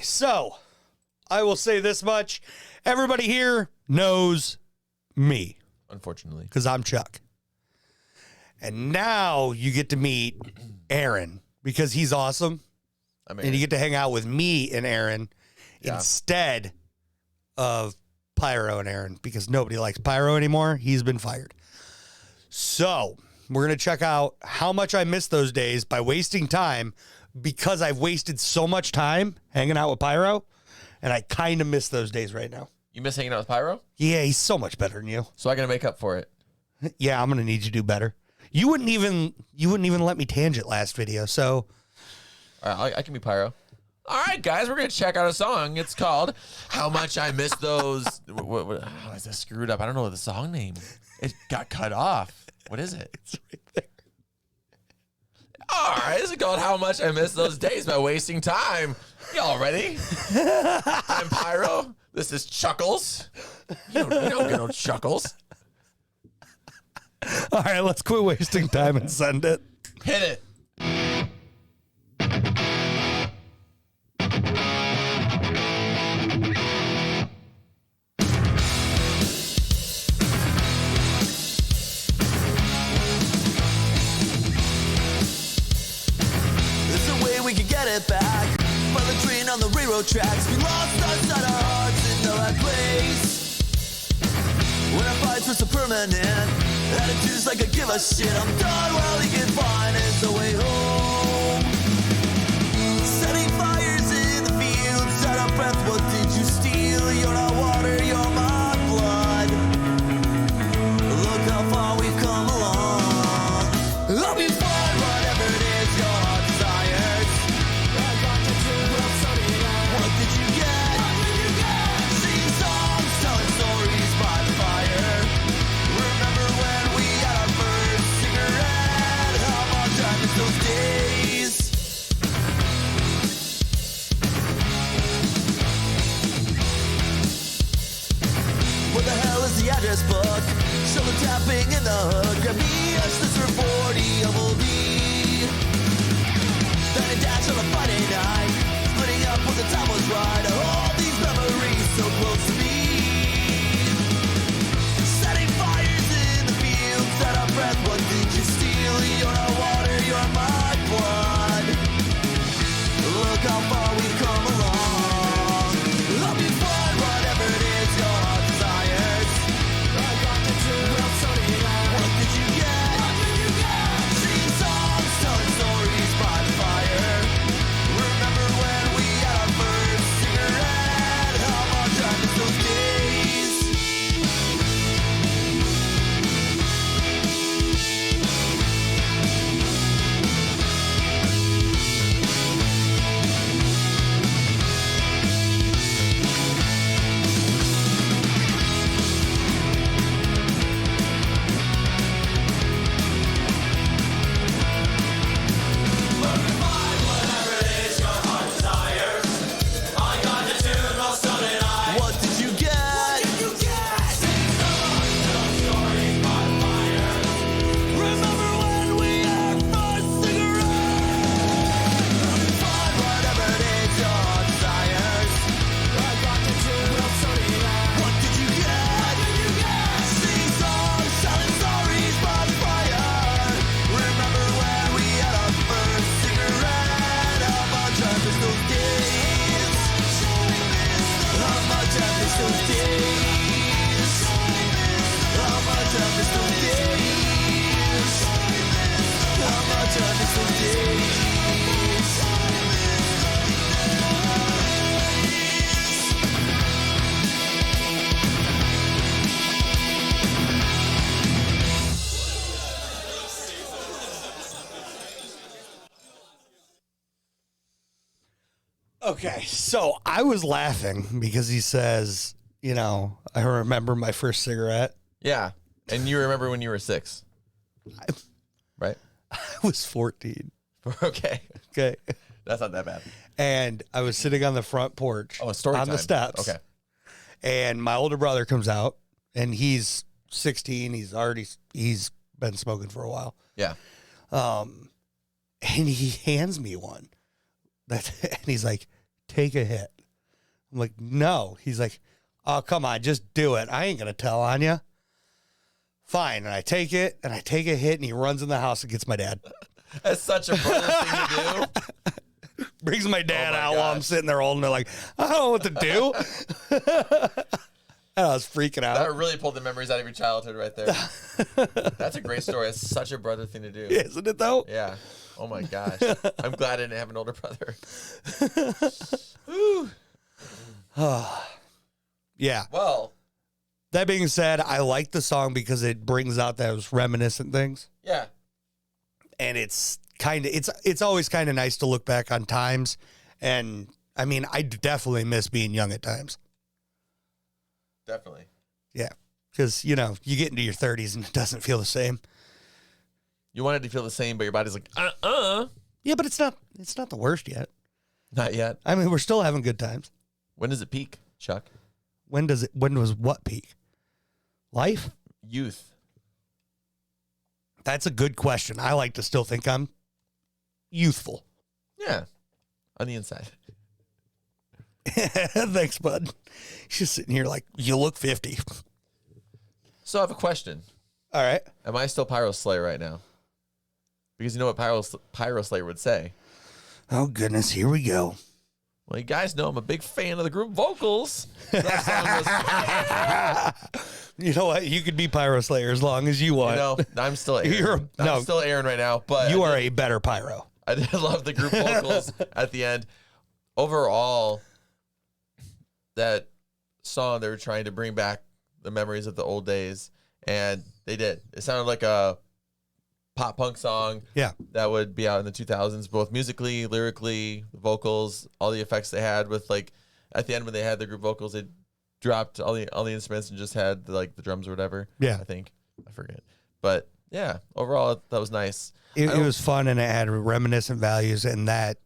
Okay, so I will say this much. Everybody here knows me. Unfortunately. Because I'm Chuck. And now you get to meet Aaron because he's awesome. And you get to hang out with me and Aaron instead of Pyro and Aaron because nobody likes Pyro anymore. He's been fired. So we're going to check out how much I miss those days by wasting time because I've wasted so much time hanging out with Pyro, and I kind of miss those days right now. You miss hanging out with Pyro? Yeah, he's so much better than you. So I got to make up for it. Yeah, I'm going to need you to do better. You wouldn't even let me tangent last video, so. All right, I can be Pyro. All right, guys, we're going to check out a song. It's called How Much I Miss Those. What is this screwed up? I don't know the song name. It got cut off. What is it? It's right there. All right, this is called How Much I Miss Those Days by Wasting Time. Y'all ready? I'm Pyro. This is Chuckles. You don't get no Chuckles. All right, let's quit wasting time and send it. Hit it. It back by the train on the railroad tracks. We lost our sight, our hearts in the right place. When our fights were so permanent, attitudes like a give a shit. I'm done while he can find his way home. Setting fires in the fields, out of breath. What did you steal? You're not water, you're my blood. Look how far we've come along. I'll be fine, whatever it is your heart desires. What did you get? Singing songs, telling stories by the fire. Remember when we had our first cigarette? How much I miss those days. What the hell is the address book? Shoulder tapping in the hood. Grab me a sister 40 of Old B. Then a dash on a Friday night. Splitting up when the time was right. All these memories so close to me. Setting fires in the fields out of breath. What did you steal? You're not water, you're my blood. Look how far we've come along. I'll be fine, whatever it is your heart desires. I got the truth, well, so did I. What did you get? Singing songs, telling stories by the fire. Remember when we had our first cigarette? How much I miss those days. What did you get? Remember when we had first cigarette? Find whatever it is your desires. I got the truth, well, so did I. What did you get? Sing songs, telling stories by the fire. Remember when we had our first cigarette? How much I miss those days. How much I miss those days. How much I miss those days. How much I miss those days. Okay, so I was laughing because he says, I remember my first cigarette. Yeah. And you remember when you were 6. Right? I was 14. Okay. Okay. That's not that bad. And I was sitting on the front porch Oh, story on time. the steps. Okay. And my older brother comes out and he's 16. He's been smoking for a while. Yeah. And he hands me one. And he's like, take a hit. I'm like, no. He's like, oh, come on, just do it. I ain't going to tell on you. Fine. And I take it, and I take a hit, and he runs in the house and gets my dad. That's such a brother thing to do. Brings my dad out while I'm sitting there holding it like, I don't know what to do. And I was freaking out. That really pulled the memories out of your childhood right there. That's a great story. It's such a brother thing to do. Isn't it, though? Yeah. Oh, my gosh. I'm glad I didn't have an older brother. Yeah. Well. That being said, I like the song because it brings out those reminiscent things. Yeah. And it's always kind of nice to look back on times. And I mean, I definitely miss being young at times. Definitely. Yeah. Because, you get into your 30s and it doesn't feel the same. You want it to feel the same, but your body's like, Yeah, but it's not the worst yet. Not yet. I mean, we're still having good times. When does it peak, Chuck? When was what peak? Life? Youth. That's a good question. I like to still think I'm youthful. Yeah. On the inside. Thanks, bud. He's just sitting here like, you look 50. So I have a question. All right. Am I still Pyro Slayer right now? Because you know what Pyro Slayer would say. Oh, goodness. Here we go. Well, you guys know I'm a big fan of the group vocals. That song was... You know what? You could be Pyro Slayer as long as you want. I'm still Aaron. I'm still Aaron right now. But you are a better Pyro. I did love the group vocals at the end. Overall, that song, they were trying to bring back the memories of the old days, and they did. It sounded like a pop punk song that would be out in the 2000s, both musically, lyrically, the vocals, all the effects they had with, like, at the end when they had the group vocals, they dropped all the instruments and just had the drums or whatever. Yeah. I forget. But yeah, overall that was nice. It was fun, and it had reminiscent values, and that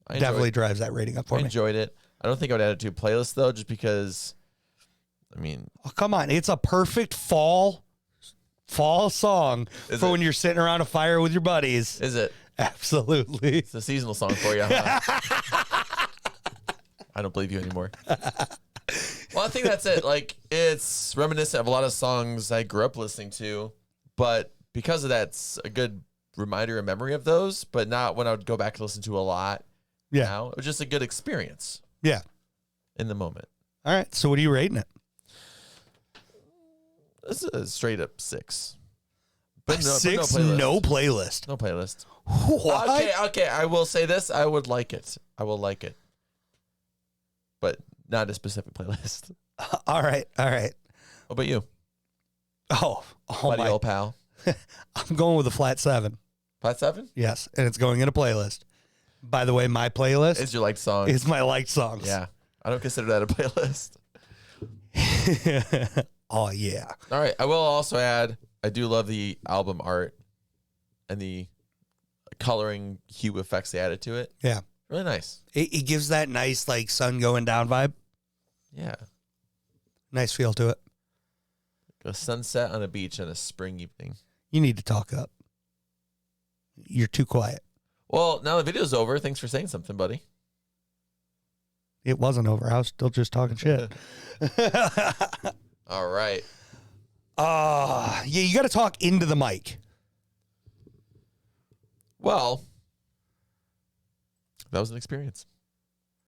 definitely drives that rating up for me. I enjoyed it. I don't think I would add it to a playlist though, just because, I mean, oh, come on, it's a perfect fall song for when you're sitting around a fire with your buddies. Is it? Absolutely. It's a seasonal song for you, huh? I don't believe you anymore. Well, I think that's it. Like, it's reminiscent of a lot of songs I grew up listening to, but because of that, it's a good reminder and memory of those, but not when I would go back to listen to a lot. Yeah. Now. It was just a good experience. Yeah. In the moment. All right. So what are you rating it? This is a straight up 6. But Six, no playlist. No playlist. What? Okay. I will say this. I would like it. But not a specific playlist. All right. What about you? Oh buddy, my old pal. I'm going with a flat 7. Flat 7? Yes, and it's going in a playlist. By the way, my playlist is your liked song. It's my liked songs. Yeah, I don't consider that a playlist. Oh yeah. All right. I will also add, I do love the album art and the coloring hue effects they added to it. Yeah. Really nice. It gives that nice, like, sun going down vibe. Yeah. Nice feel to it. A sunset on a beach on a spring evening. You need to talk up. You're too quiet. Well, now the video's over. Thanks for saying something, buddy. It wasn't over. I was still just talking shit. All right. Yeah, you got to talk into the mic. Well, that was an experience.